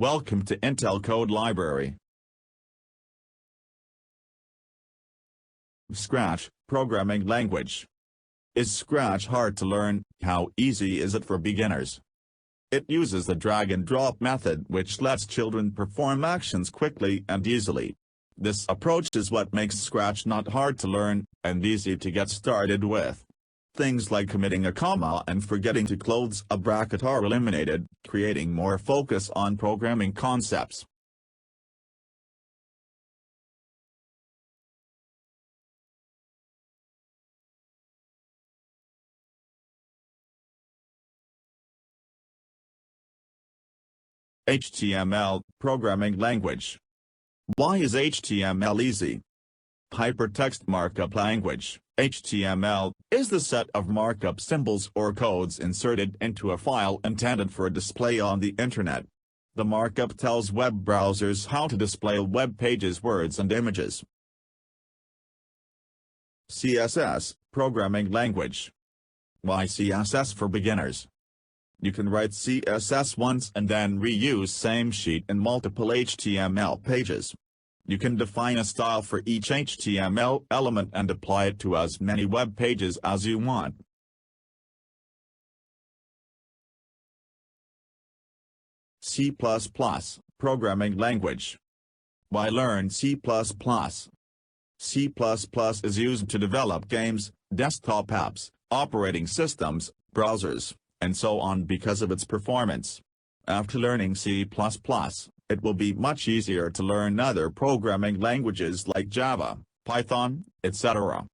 Welcome to Intel Code Library. Scratch, programming language. Is Scratch hard to learn? How easy is it for beginners? It uses the drag-and-drop method which lets children perform actions quickly and easily. This approach is what makes Scratch not hard to learn, and easy to get started with. Things like omitting a comma and forgetting to close a bracket are eliminated, creating more focus on programming concepts. HTML, programming language. Why is HTML easy? Hypertext Markup Language, HTML, is the set of markup symbols or codes inserted into a file intended for display on the Internet. The markup tells web browsers how to display web pages, words and images. CSS, programming language. Why CSS for beginners? You can write CSS once and then reuse same sheet in multiple HTML pages. You can define a style for each HTML element and apply it to as many web pages as you want. C++, programming language. Why learn C++? C++ is used to develop games, desktop apps, operating systems, browsers, and so on because of its performance. After learning C++, it will be much easier to learn other programming languages like Java, Python, etc.